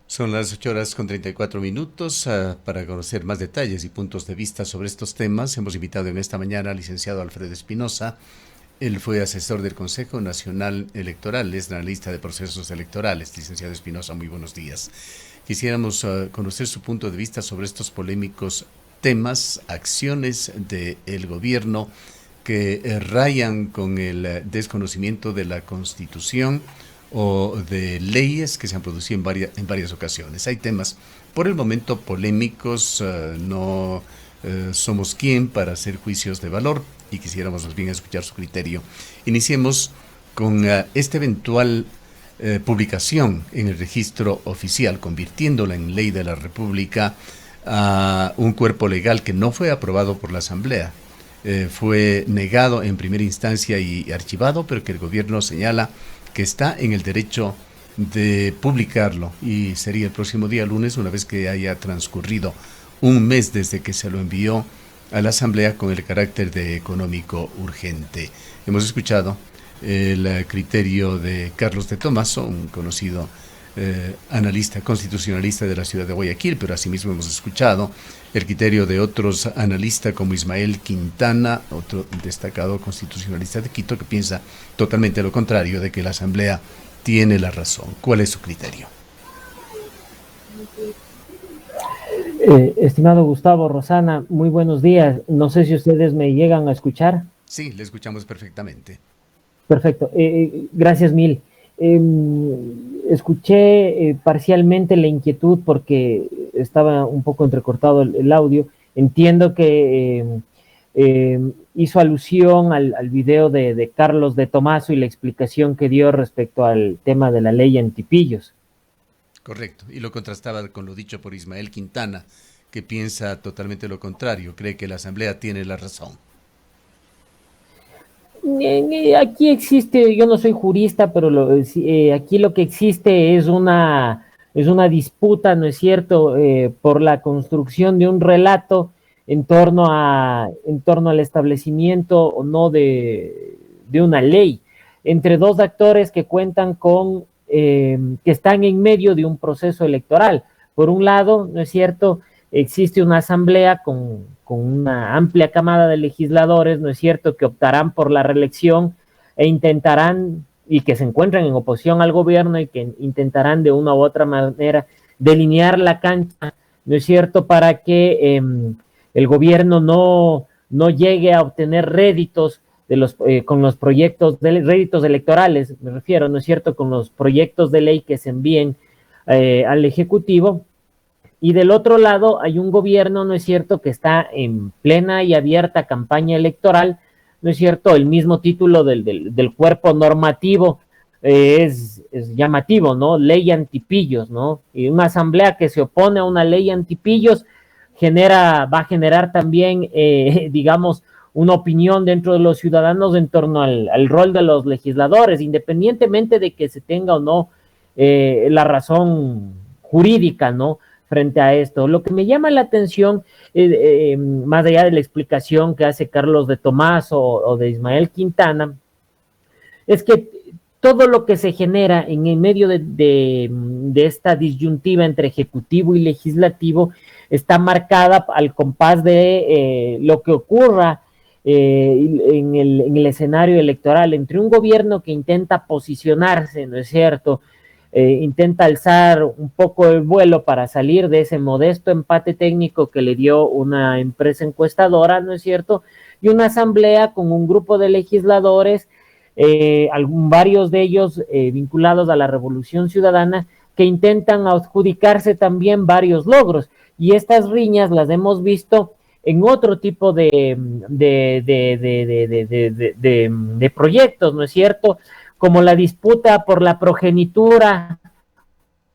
Son las 8 horas con 34 minutos. Para conocer más detalles y puntos de vista sobre estos temas, hemos invitado en esta mañana al licenciado Alfredo Espinosa. Él fue asesor del Consejo Nacional Electoral, es analista de procesos electorales. Licenciado Espinosa, muy buenos días. Quisiéramos conocer su punto de vista sobre estos polémicos temas, acciones del gobierno que rayan con el desconocimiento de la Constitución o de leyes que se han producido en varias ocasiones. Hay temas por el momento polémicos, no somos quien para hacer juicios de valor y quisiéramos más bien escuchar su criterio. Iniciemos con esta eventual publicación en el registro oficial, convirtiéndola en ley de la República a un cuerpo legal que no fue aprobado por la Asamblea. Fue negado en primera instancia y archivado, pero que el gobierno señala que está en el derecho de publicarlo y sería el próximo día lunes, una vez que haya transcurrido un mes desde que se lo envió a la Asamblea con el carácter de económico urgente. Hemos escuchado el criterio de Carlos de Tomaso, un conocido analista constitucionalista de la ciudad de Guayaquil, pero asimismo hemos escuchado el criterio de otros analistas como Ismael Quintana, otro destacado constitucionalista de Quito, que piensa totalmente lo contrario, de que la Asamblea tiene la razón. ¿Cuál es su criterio? Estimado Gustavo, Rosana, muy buenos días. No sé si ustedes me llegan a escuchar. Sí, le escuchamos perfectamente. Perfecto, gracias mil. Escuché parcialmente la inquietud porque estaba un poco entrecortado el audio. Entiendo que hizo alusión al video de Carlos de Tomaso y la explicación que dio respecto al tema de la ley antipillos. Correcto, y lo contrastaba con lo dicho por Ismael Quintana, que piensa totalmente lo contrario, cree que la Asamblea tiene la razón. Aquí existe, yo no soy jurista, pero aquí lo que existe es una disputa, ¿no es cierto?, por la construcción de un relato en torno al establecimiento o no de una ley, entre dos actores que cuentan con, que están en medio de un proceso electoral. Por un lado, ¿no es cierto?, existe una asamblea con una amplia camada de legisladores, ¿no es cierto?, que optarán por la reelección e intentarán, y que se encuentran en oposición al gobierno y que intentarán de una u otra manera delinear la cancha, ¿no es cierto?, para que el gobierno no llegue a obtener réditos con los proyectos de réditos electorales, me refiero, ¿no es cierto?, con los proyectos de ley que se envíen al Ejecutivo. Y del otro lado hay un gobierno, ¿no es cierto?, que está en plena y abierta campaña electoral, ¿no es cierto? El mismo título del cuerpo normativo es llamativo, ¿no? Ley antipillos, ¿no? Y una asamblea que se opone a una ley antipillos va a generar también, digamos, una opinión dentro de los ciudadanos en torno al rol de los legisladores, independientemente de que se tenga o no la razón jurídica, ¿no?, frente a esto. Lo que me llama la atención, más allá de la explicación que hace Carlos de Tomás o de Ismael Quintana, es que todo lo que se genera en el medio de esta disyuntiva entre ejecutivo y legislativo está marcada al compás de lo que ocurra en el escenario electoral entre un gobierno que intenta posicionarse, ¿no es cierto?, intenta alzar un poco el vuelo para salir de ese modesto empate técnico que le dio una empresa encuestadora, ¿no es cierto?, y una asamblea con un grupo de legisladores, varios de ellos vinculados a la Revolución Ciudadana, que intentan adjudicarse también varios logros. Y estas riñas las hemos visto en otro tipo de proyectos, ¿no es cierto?, como la disputa por la progenitura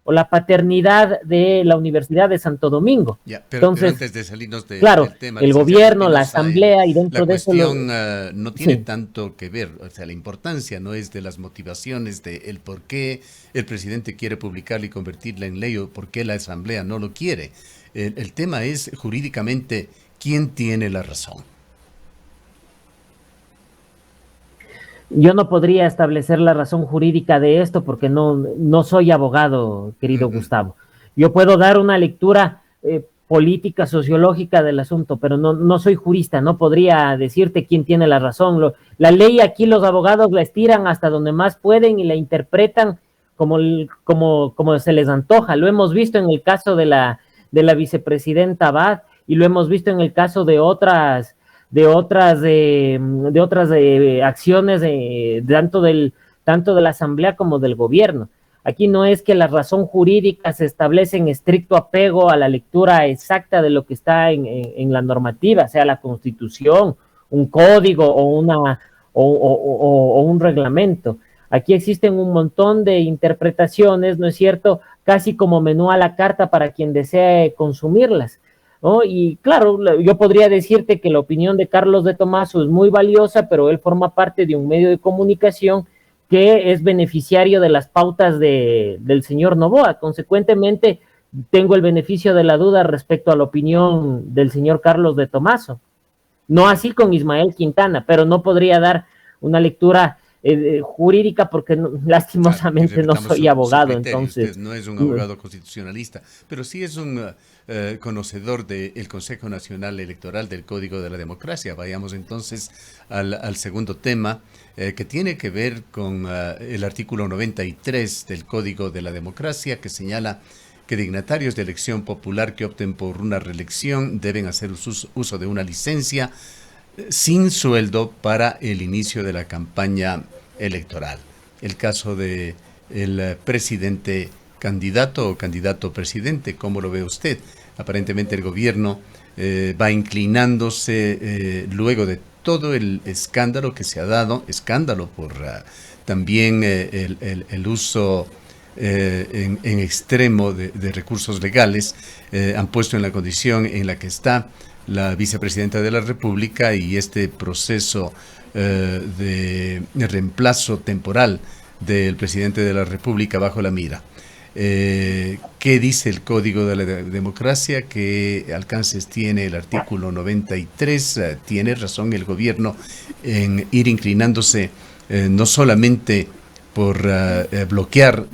o la paternidad de la Universidad de Santo Domingo. Ya, pero Entonces, antes de salirnos claro, del tema, el licenciado gobierno, la Espinosa, asamblea y la dentro de eso cuestión no tiene sí. tanto que ver, o sea, la importancia no es de las motivaciones, de el por qué el presidente quiere publicarla y convertirla en ley o por qué la asamblea no lo quiere. El tema es jurídicamente quién tiene la razón. Yo no podría establecer la razón jurídica de esto porque no soy abogado, querido Gustavo. Yo puedo dar una lectura política, sociológica del asunto, pero no soy jurista, no podría decirte quién tiene la razón. La ley aquí los abogados la estiran hasta donde más pueden y la interpretan como se les antoja. Lo hemos visto en el caso de la vicepresidenta Abad y lo hemos visto en el caso de otras acciones tanto de la Asamblea como del gobierno. Aquí no es que la razón jurídica se establece en estricto apego a la lectura exacta de lo que está en la normativa, sea la Constitución, un código o un reglamento. Aquí existen un montón de interpretaciones, ¿no es cierto? Casi como menú a la carta para quien desee consumirlas, ¿no? Y claro, yo podría decirte que la opinión de Carlos de Tomaso es muy valiosa, pero él forma parte de un medio de comunicación que es beneficiario de las pautas del señor Noboa. Consecuentemente, tengo el beneficio de la duda respecto a la opinión del señor Carlos de Tomaso. No así con Ismael Quintana, pero no podría dar una lectura jurídica porque lastimosamente no soy abogado. Entonces, usted no es un abogado constitucionalista, pero sí es un conocedor del Consejo Nacional Electoral, del Código de la Democracia. Vayamos entonces al segundo tema, que tiene que ver con el artículo 93 del Código de la Democracia, que señala que dignatarios de elección popular que opten por una reelección deben hacer uso de una licencia sin sueldo para el inicio de la campaña electoral. El caso de el presidente candidato o candidato presidente, ¿cómo lo ve usted? Aparentemente el gobierno va inclinándose luego de todo el escándalo que se ha dado, escándalo por también el uso en extremo de recursos legales, han puesto en la condición en la que está la vicepresidenta de la República y este proceso de reemplazo temporal del presidente de la República bajo la mira. ¿Qué dice el Código de la Democracia? ¿Qué alcances tiene el artículo 93? ¿Tiene razón el gobierno en ir inclinándose no solamente por bloquear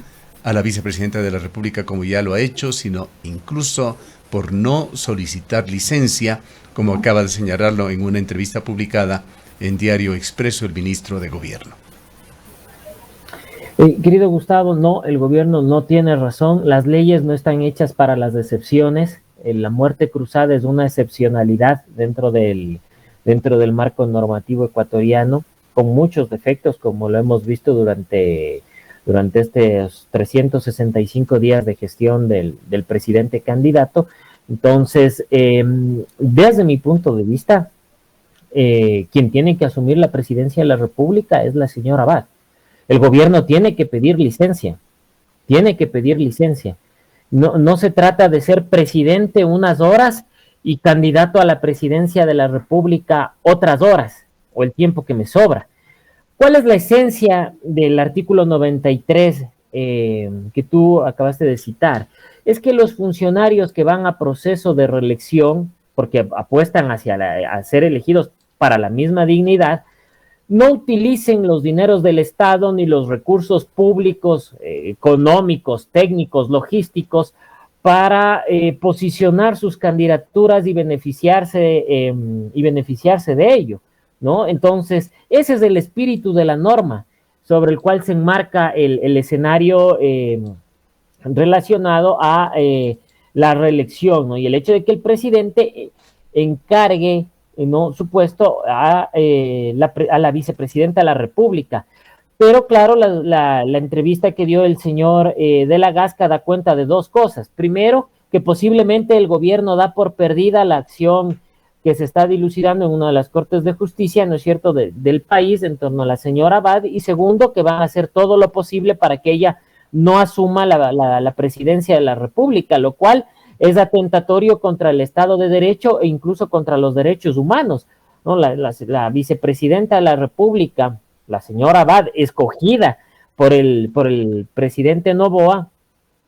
a la vicepresidenta de la República como ya lo ha hecho, sino incluso por no solicitar licencia, como acaba de señalarlo en una entrevista publicada en Diario Expreso el ministro de Gobierno? Querido Gustavo, no, el gobierno no tiene razón. Las leyes no están hechas para las excepciones. La muerte cruzada es una excepcionalidad dentro del marco normativo ecuatoriano, con muchos defectos, como lo hemos visto durante estos 365 días de gestión del presidente candidato. Entonces, desde mi punto de vista, quien tiene que asumir la presidencia de la República es la señora Abad. El gobierno tiene que pedir licencia, No se trata de ser presidente unas horas y candidato a la presidencia de la República otras horas, o el tiempo que me sobra. ¿Cuál es la esencia del artículo 93 que tú acabaste de citar? Es que los funcionarios que van a proceso de reelección, porque apuestan a ser elegidos para la misma dignidad, no utilicen los dineros del Estado ni los recursos públicos, económicos, técnicos, logísticos, para posicionar sus candidaturas y beneficiarse de ello, ¿no? Entonces, ese es el espíritu de la norma sobre el cual se enmarca el escenario relacionado a la reelección, ¿no? Y el hecho de que el presidente encargue, ¿no?, supuesto a la vicepresidenta de la República. Pero claro, la entrevista que dio el señor de la Gasca da cuenta de dos cosas. Primero, que posiblemente el gobierno da por perdida la acción que se está dilucidando en una de las Cortes de Justicia, ¿no es cierto?, del país en torno a la señora Abad. Y segundo, que van a hacer todo lo posible para que ella no asuma la presidencia de la República, lo cual es atentatorio contra el Estado de Derecho e incluso contra los derechos humanos, ¿no? La vicepresidenta de la República, la señora Abad, escogida por el presidente Noboa,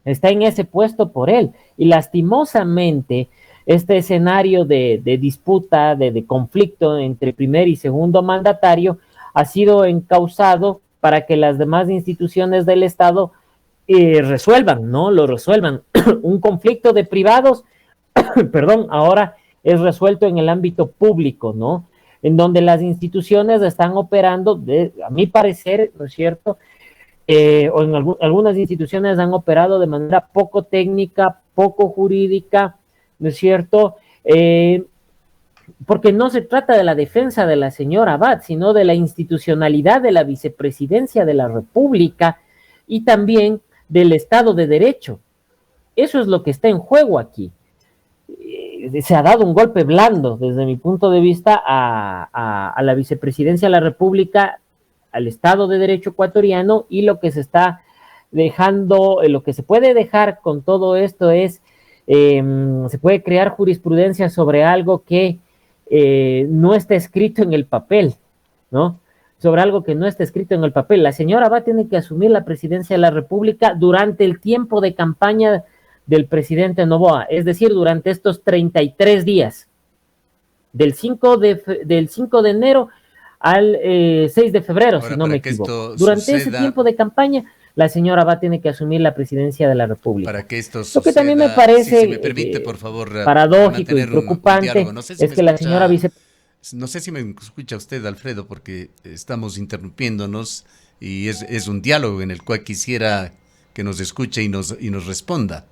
está en ese puesto por él. Y lastimosamente, este escenario de disputa, de conflicto entre primer y segundo mandatario, ha sido encauzado para que las demás instituciones del Estado resuelvan, ¿no? Lo resuelvan. Un conflicto de privados, perdón, ahora es resuelto en el ámbito público, ¿no? En donde las instituciones están operando, a mi parecer, ¿no es cierto? O en algunas instituciones han operado de manera poco técnica, poco jurídica, ¿no es cierto? Porque no se trata de la defensa de la señora Abad, sino de la institucionalidad de la vicepresidencia de la República y también del Estado de Derecho. Eso es lo que está en juego aquí. Se ha dado un golpe blando, desde mi punto de vista, a la vicepresidencia de la República, al Estado de Derecho ecuatoriano, y lo que se está dejando, lo que se puede dejar con todo esto es, se puede crear jurisprudencia sobre algo que no está escrito en el papel, ¿no? Sobre algo que no está escrito en el papel. La señora va a tener que asumir la presidencia de la República durante el tiempo de campaña del presidente Noboa, es decir, durante estos 33 días, del 5 de enero al 6 de febrero, ahora, si no me equivoco. Durante ese tiempo de campaña, la señora va a tener que asumir la presidencia de la República. Para que esto suceda, lo que también me parece, si me permite, por favor, paradójico y preocupante, no sé si es que la señora no sé si me escucha usted, Alfredo, porque estamos interrumpiéndonos y es un diálogo en el cual quisiera que nos escuche y nos responda.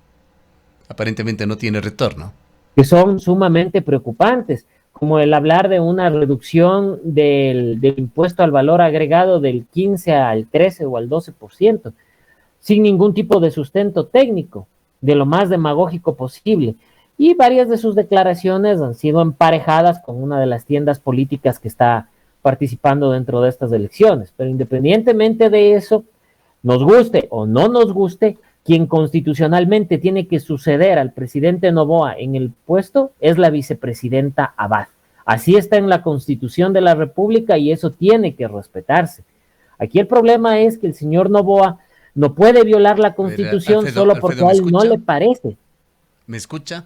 Aparentemente no tiene retorno. Que son sumamente preocupantes, como el hablar de una reducción del impuesto al valor agregado del 15 al 13 o al 12%, sin ningún tipo de sustento técnico, de lo más demagógico posible. Y varias de sus declaraciones han sido emparejadas con una de las tiendas políticas que está participando dentro de estas elecciones. Pero independientemente de eso, nos guste o no nos guste, quien constitucionalmente tiene que suceder al presidente Noboa en el puesto es la vicepresidenta Abad. Así está en la Constitución de la República y eso tiene que respetarse. Aquí el problema es que el señor Noboa no puede violar la Constitución, Alfredo, solo porque a él no le parece. ¿Me escucha?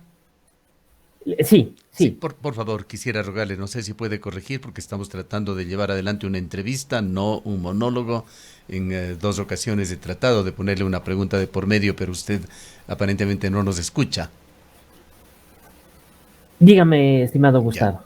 Sí. Por favor, quisiera rogarle, no sé si puede corregir, porque estamos tratando de llevar adelante una entrevista, no un monólogo. En 2 ocasiones he tratado de ponerle una pregunta de por medio, pero usted aparentemente no nos escucha. Dígame, estimado Gustavo.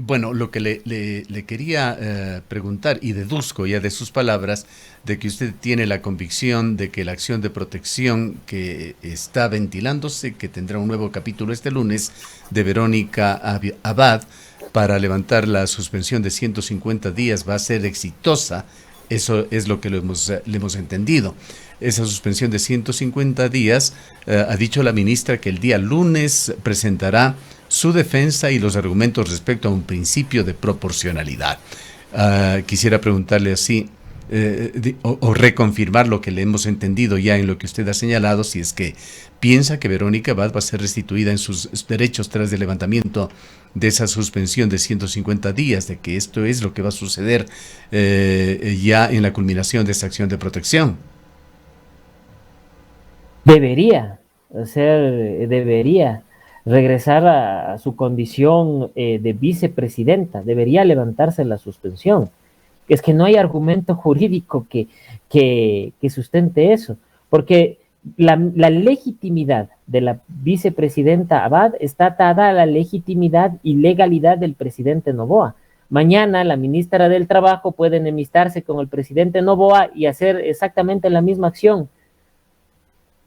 Bueno, lo que le quería preguntar, y deduzco ya de sus palabras, de que usted tiene la convicción de que la acción de protección que está ventilándose, que tendrá un nuevo capítulo este lunes, de Verónica Abad, para levantar la suspensión de 150 días, va a ser exitosa. Eso es lo que le hemos entendido. Esa suspensión de 150 días, ha dicho la ministra que el día lunes presentará su defensa y los argumentos respecto a un principio de proporcionalidad. Quisiera preguntarle así, o reconfirmar lo que le hemos entendido ya en lo que usted ha señalado, si es que piensa que Verónica Abad va a ser restituida en sus derechos tras el levantamiento de esa suspensión de 150 días, de que esto es lo que va a suceder ya en la culminación de esta acción de protección. Debería regresar a su condición de vicepresidenta, debería levantarse la suspensión. Es que no hay argumento jurídico que sustente eso, porque la legitimidad de la vicepresidenta Abad está atada a la legitimidad y legalidad del presidente Noboa. Mañana la ministra del Trabajo puede enemistarse con el presidente Noboa y hacer exactamente la misma acción.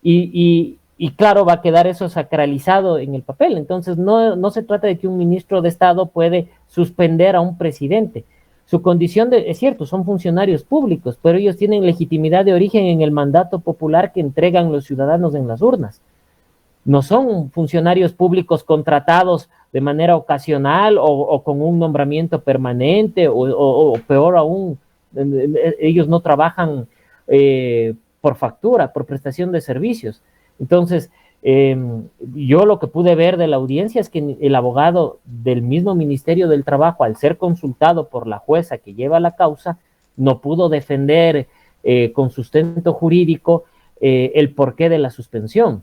Y claro, va a quedar eso sacralizado en el papel. Entonces no se trata de que un ministro de Estado puede suspender a un presidente. Su condición es cierto, son funcionarios públicos, pero ellos tienen legitimidad de origen en el mandato popular que entregan los ciudadanos en las urnas. No son funcionarios públicos contratados de manera ocasional o con un nombramiento permanente o peor aún, ellos no trabajan por factura, por prestación de servicios. Entonces, yo lo que pude ver de la audiencia es que el abogado del mismo Ministerio del Trabajo, al ser consultado por la jueza que lleva la causa, no pudo defender con sustento jurídico el porqué de la suspensión.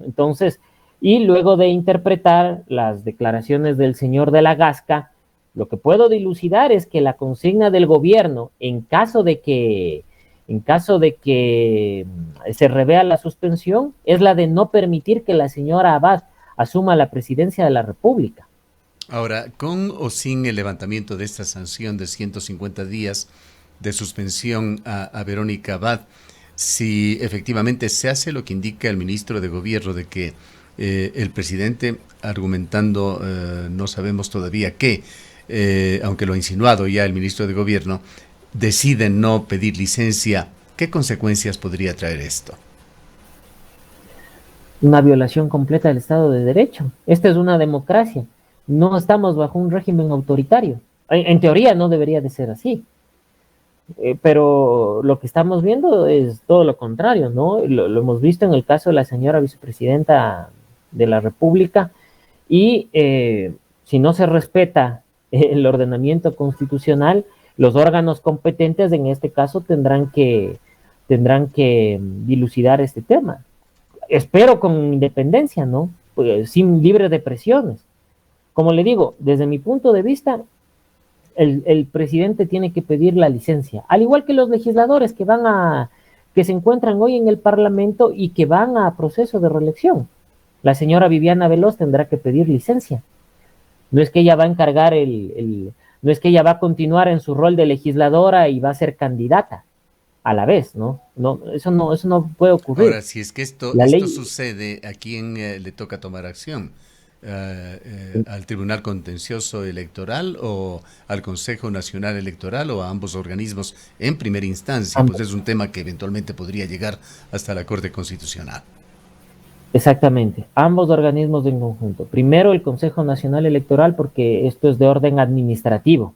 Entonces, y luego de interpretar las declaraciones del señor de la Gasca, lo que puedo dilucidar es que la consigna del gobierno, en caso de que en caso de que se revea la suspensión, es la de no permitir que la señora Abad asuma la presidencia de la República. Ahora, con o sin el levantamiento de esta sanción de 150 días de suspensión a Verónica Abad, si efectivamente se hace lo que indica el ministro de Gobierno de que el presidente, argumentando no sabemos todavía qué, aunque lo ha insinuado ya el ministro de Gobierno, decide no pedir licencia, ¿qué consecuencias podría traer esto? Una violación completa del Estado de Derecho. Esta es una democracia. No estamos bajo un régimen autoritario. En teoría no debería de ser así. Pero lo que estamos viendo es todo lo contrario, ¿no? Lo hemos visto en el caso de la señora vicepresidenta de la República y si no se respeta el ordenamiento constitucional, los órganos competentes en este caso tendrán que dilucidar este tema. Espero con independencia, ¿no? Pues, sin libre de presiones. Como le digo, desde mi punto de vista, el presidente tiene que pedir la licencia, al igual que los legisladores que se encuentran hoy en el Parlamento y que van a proceso de reelección. La señora Viviana Veloz tendrá que pedir licencia. No es que ella va a encargar no es que ella va a continuar en su rol de legisladora y va a ser candidata a la vez, ¿no? No, eso no puede ocurrir. Ahora, si es que esto sucede, ¿a quién le toca tomar acción? ¿Al Tribunal Contencioso Electoral o al Consejo Nacional Electoral o a ambos organismos en primera instancia? Pues es un tema que eventualmente podría llegar hasta la Corte Constitucional. Exactamente, ambos organismos en conjunto. Primero el Consejo Nacional Electoral, porque esto es de orden administrativo.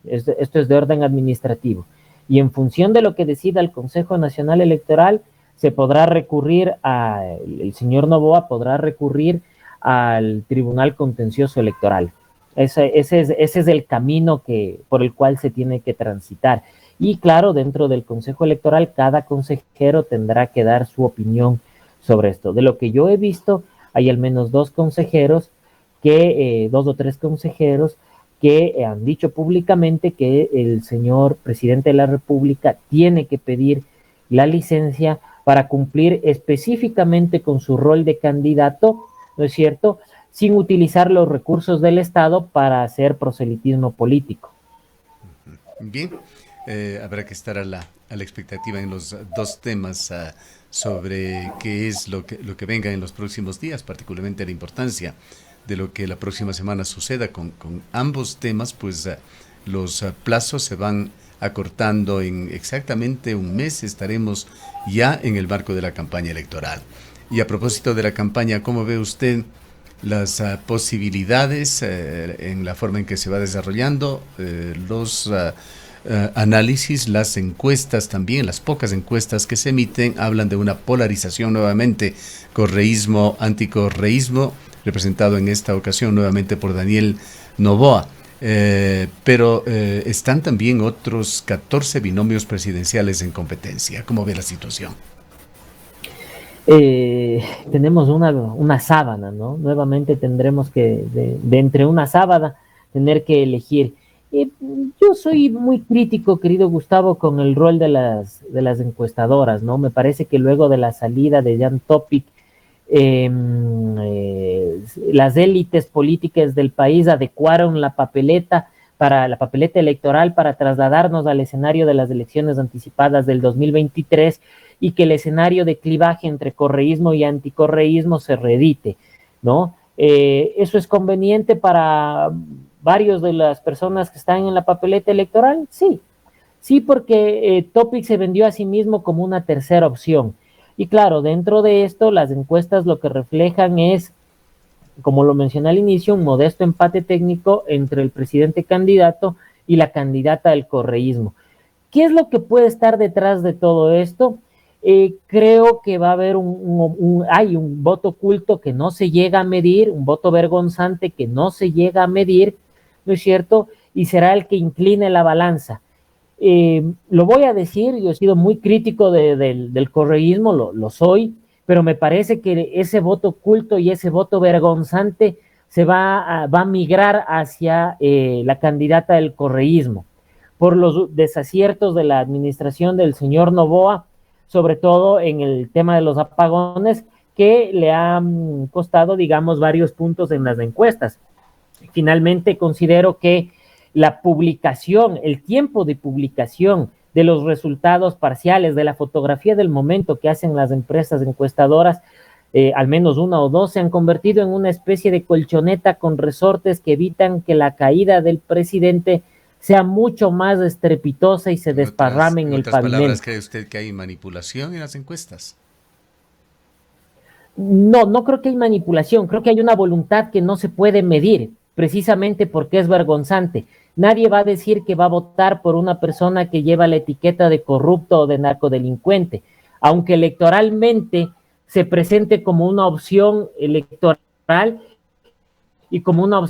Esto es de orden administrativo. Y en función de lo que decida el Consejo Nacional Electoral, se podrá recurrir el señor Noboa podrá recurrir al Tribunal Contencioso Electoral. Ese es el camino por el cual se tiene que transitar. Y claro, dentro del Consejo Electoral, cada consejero tendrá que dar su opinión sobre esto. De lo que yo he visto, hay al menos dos o tres consejeros que han dicho públicamente que el señor presidente de la República tiene que pedir la licencia para cumplir específicamente con su rol de candidato, ¿no es cierto?, sin utilizar los recursos del Estado para hacer proselitismo político. Bien, habrá que estar a la expectativa en los dos temas sobre qué es lo que venga en los próximos días, particularmente la importancia de lo que la próxima semana suceda con ambos temas, pues los plazos se van acortando. En exactamente un mes estaremos ya en el marco de la campaña electoral. Y a propósito de la campaña, ¿cómo ve usted las posibilidades en la forma en que se va desarrollando los análisis, las encuestas también, las pocas encuestas que se emiten, hablan de una polarización nuevamente, correísmo, anticorreísmo, representado en esta ocasión nuevamente por Daniel Noboa. Pero están también otros 14 binomios presidenciales en competencia. ¿Cómo ve la situación? Tenemos una sábana, ¿no? Nuevamente tendremos que, de entre una sábana, tener que elegir. Yo soy muy crítico, querido Gustavo, con el rol de las encuestadoras, ¿no? Me parece que luego de la salida de Jan Topic, las élites políticas del país adecuaron la papeleta electoral para trasladarnos al escenario de las elecciones anticipadas del 2023 y que el escenario de clivaje entre correísmo y anticorreísmo se reedite, ¿no? ¿Eso es conveniente para varios de las personas que están en la papeleta electoral? Sí, porque Topic se vendió a sí mismo como una tercera opción. Y claro, dentro de esto, las encuestas lo que reflejan es, como lo mencioné al inicio, un modesto empate técnico entre el presidente candidato y la candidata del correísmo. ¿Qué es lo que puede estar detrás de todo esto? Creo que va a haber hay un voto oculto que no se llega a medir, un voto vergonzante que no se llega a medir, ¿no es cierto? Y será el que incline la balanza. Lo voy a decir, yo he sido muy crítico del correísmo, lo soy, pero me parece que ese voto oculto y ese voto vergonzante va a migrar hacia la candidata del correísmo. por los desaciertos de la administración del señor Noboa, sobre todo en el tema de los apagones, que le han costado, digamos, varios puntos en las encuestas. Finalmente, considero que la publicación, el tiempo de publicación de los resultados parciales, de la fotografía del momento que hacen las empresas encuestadoras, al menos una o dos, se han convertido en una especie de colchoneta con resortes que evitan que la caída del presidente sea mucho más estrepitosa y se desparrame en el otras palabras, pavimento. ¿cree usted que hay manipulación en las encuestas? No, no creo que hay manipulación, creo que hay una voluntad que no se puede medir, precisamente porque es vergonzante. Nadie va a decir que va a votar por una persona que lleva la etiqueta de corrupto o de narcodelincuente, aunque electoralmente se presente como una opción electoral y como una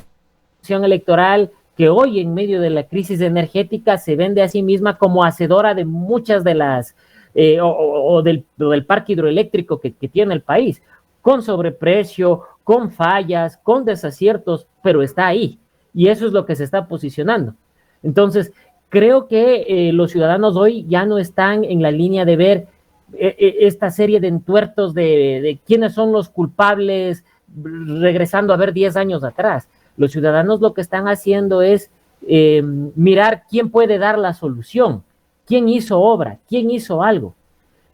opción electoral que hoy en medio de la crisis energética se vende a sí misma como hacedora de muchas de las o del parque hidroeléctrico que tiene el país, con sobreprecio, con fallas, con desaciertos, pero está ahí. Y eso es lo que se está posicionando. Entonces, creo que los ciudadanos hoy ya no están en la línea de ver esta serie de entuertos de quiénes son los culpables, regresando a ver 10 años atrás. Los ciudadanos lo que están haciendo es mirar quién puede dar la solución, quién hizo obra, quién hizo algo.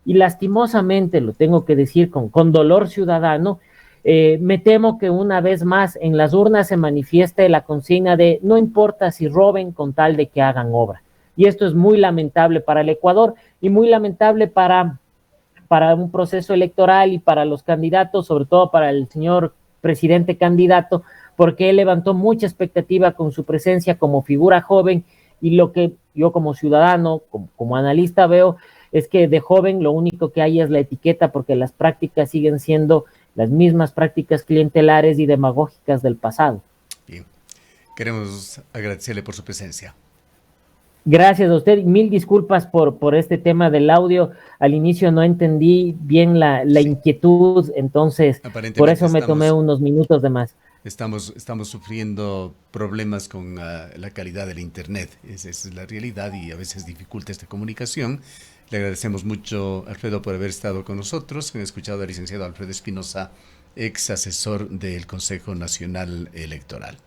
Y lastimosamente, lo tengo que decir con dolor ciudadano, me temo que una vez más en las urnas se manifieste la consigna de no importa si roben con tal de que hagan obra. Y esto es muy lamentable para el Ecuador y muy lamentable para un proceso electoral y para los candidatos, sobre todo para el señor presidente candidato, porque él levantó mucha expectativa con su presencia como figura joven y lo que yo como ciudadano, como analista veo, es que de joven lo único que hay es la etiqueta porque las prácticas siguen siendo las mismas prácticas clientelares y demagógicas del pasado. Bien, queremos agradecerle por su presencia. Gracias a usted. Mil disculpas por este tema del audio. Al inicio no entendí bien la Sí, inquietud, entonces por aparentemente eso me tomé unos minutos de más. estamos sufriendo problemas con la calidad del Internet. Esa es la realidad y a veces dificulta esta comunicación. Le agradecemos mucho, Alfredo, por haber estado con nosotros. Han escuchado al licenciado Alfredo Espinosa, ex asesor del Consejo Nacional Electoral.